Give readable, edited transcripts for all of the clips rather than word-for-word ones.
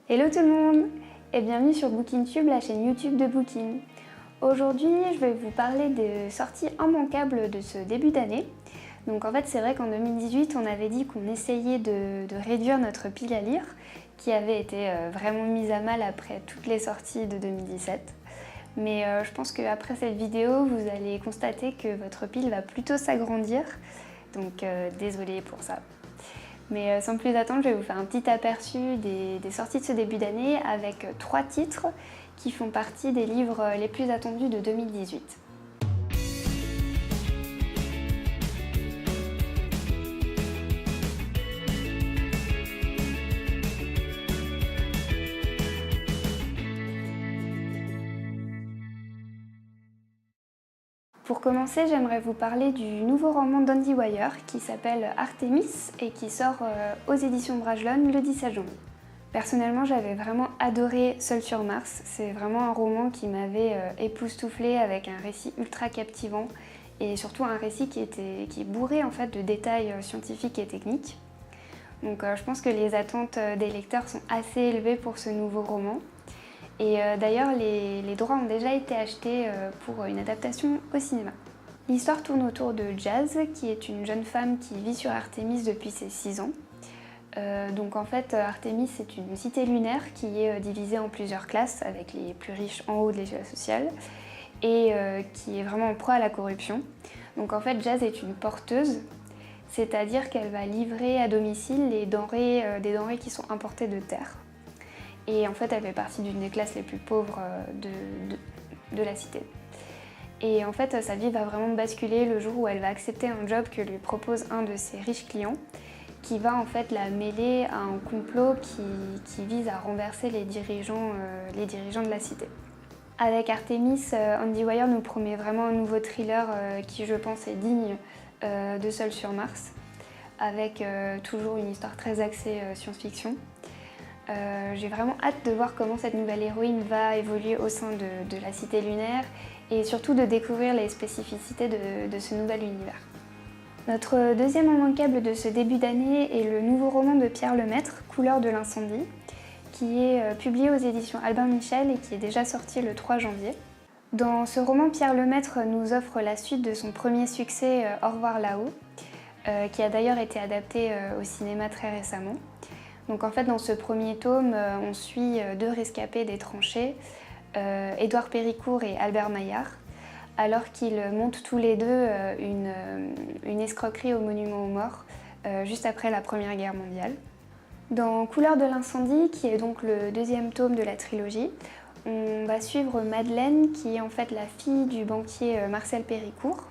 Hello tout le monde et bienvenue sur BookingTube, la chaîne YouTube de Booking. Aujourd'hui, je vais vous parler des sorties immanquables de ce début d'année. Donc en fait, c'est vrai qu'en 2018, on avait dit qu'on essayait de réduire notre pile à lire, qui avait été vraiment mise à mal après toutes les sorties de 2017. Mais je pense qu'après cette vidéo, vous allez constater que votre pile va plutôt s'agrandir. Donc désolée pour ça. Mais sans plus attendre, je vais vous faire un petit aperçu des sorties de ce début d'année avec 3 titres qui font partie des livres les plus attendus de 2018. Pour commencer, j'aimerais vous parler du nouveau roman d'Andy Weir qui s'appelle Artemis et qui sort aux éditions Brajlon le 17 janvier. Personnellement, j'avais vraiment adoré Seul sur Mars. C'est vraiment un roman qui m'avait époustouflée avec un récit ultra captivant et surtout un récit qui est bourré en fait de détails scientifiques et techniques. Donc je pense que les attentes des lecteurs sont assez élevées pour ce nouveau roman. Et d'ailleurs, les droits ont déjà été achetés pour une adaptation au cinéma. L'histoire tourne autour de Jazz, qui est une jeune femme qui vit sur Artemis depuis ses 6 ans. Donc en fait, Artemis est une cité lunaire qui est divisée en plusieurs classes, avec les plus riches en haut de l'échelle sociale, et qui est vraiment en proie à la corruption. Donc en fait, Jazz est une porteuse, c'est-à-dire qu'elle va livrer à domicile des denrées qui sont importées de terre. Et en fait, elle fait partie d'une des classes les plus pauvres de la cité. Et en fait, sa vie va vraiment basculer le jour où elle va accepter un job que lui propose un de ses riches clients, qui va en fait la mêler à un complot qui vise à renverser les dirigeants de la cité. Avec Artemis, Andy Weir nous promet vraiment un nouveau thriller qui, je pense, est digne de Seul sur Mars, avec toujours une histoire très axée science-fiction. J'ai vraiment hâte de voir comment cette nouvelle héroïne va évoluer au sein de la cité lunaire et surtout de découvrir les spécificités de ce nouvel univers. Notre deuxième immanquable de ce début d'année est le nouveau roman de Pierre Lemaitre, Couleurs de l'incendie, qui est publié aux éditions Albin Michel et qui est déjà sorti le 3 janvier. Dans ce roman, Pierre Lemaitre nous offre la suite de son premier succès Au revoir là-haut, qui a d'ailleurs été adapté au cinéma très récemment. Donc en fait, dans ce premier tome, on suit deux rescapés des tranchées, Édouard Péricourt et Albert Maillard, alors qu'ils montent tous les deux une escroquerie au Monument aux Morts, juste après la Première Guerre mondiale. Dans Couleurs de l'incendie, qui est donc le deuxième tome de la trilogie, on va suivre Madeleine, qui est en fait la fille du banquier Marcel Péricourt,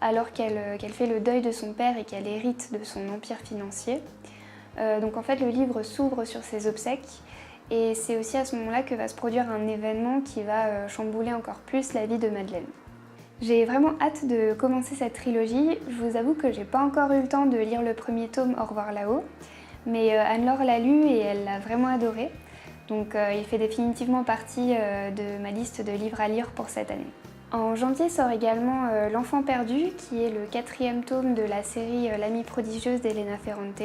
alors qu'elle fait le deuil de son père et qu'elle hérite de son empire financier. Donc en fait, le livre s'ouvre sur ses obsèques et c'est aussi à ce moment-là que va se produire un événement qui va chambouler encore plus la vie de Madeleine. J'ai vraiment hâte de commencer cette trilogie. Je vous avoue que j'ai pas encore eu le temps de lire le premier tome Au revoir là-haut, mais Anne-Laure l'a lu et elle l'a vraiment adoré. Donc il fait définitivement partie de ma liste de livres à lire pour cette année. En janvier sort également L'Enfant perdu, qui est le 4e tome de la série L'Amie prodigieuse d'Elena Ferrante,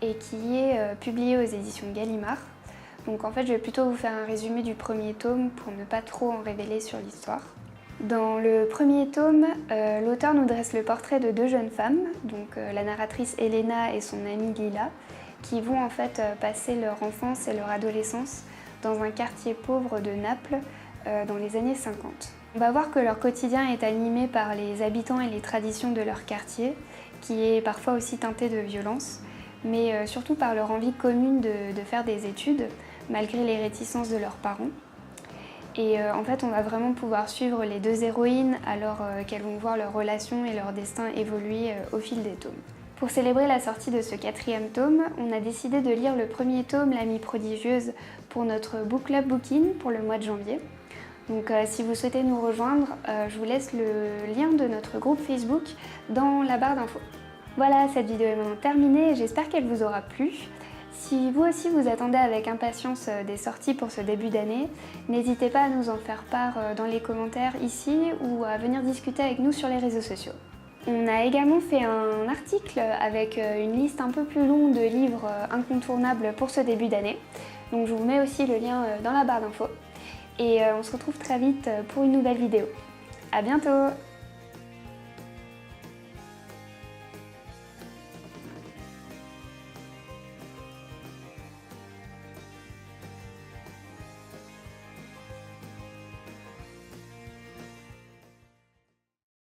et qui est publié aux éditions Gallimard. Donc en fait, je vais plutôt vous faire un résumé du premier tome pour ne pas trop en révéler sur l'histoire. Dans le premier tome, l'auteur nous dresse le portrait de deux jeunes femmes, donc la narratrice Elena et son amie Lila, qui vont en fait passer leur enfance et leur adolescence dans un quartier pauvre de Naples dans les années 50. On va voir que leur quotidien est animé par les habitants et les traditions de leur quartier, qui est parfois aussi teinté de violence, mais surtout par leur envie commune de faire des études, malgré les réticences de leurs parents. Et en fait, on va vraiment pouvoir suivre les deux héroïnes alors qu'elles vont voir leurs relations et leur destin évoluer au fil des tomes. Pour célébrer la sortie de ce 4e tome, on a décidé de lire le premier tome, L'Amie prodigieuse, pour notre book club Booking pour le mois de janvier. Donc si vous souhaitez nous rejoindre, je vous laisse le lien de notre groupe Facebook dans la barre d'infos. Voilà, cette vidéo est maintenant terminée et j'espère qu'elle vous aura plu. Si vous aussi vous attendez avec impatience des sorties pour ce début d'année, n'hésitez pas à nous en faire part dans les commentaires ici ou à venir discuter avec nous sur les réseaux sociaux. On a également fait un article avec une liste un peu plus longue de livres incontournables pour ce début d'année. Donc je vous mets aussi le lien dans la barre d'infos. Et on se retrouve très vite pour une nouvelle vidéo. À bientôt!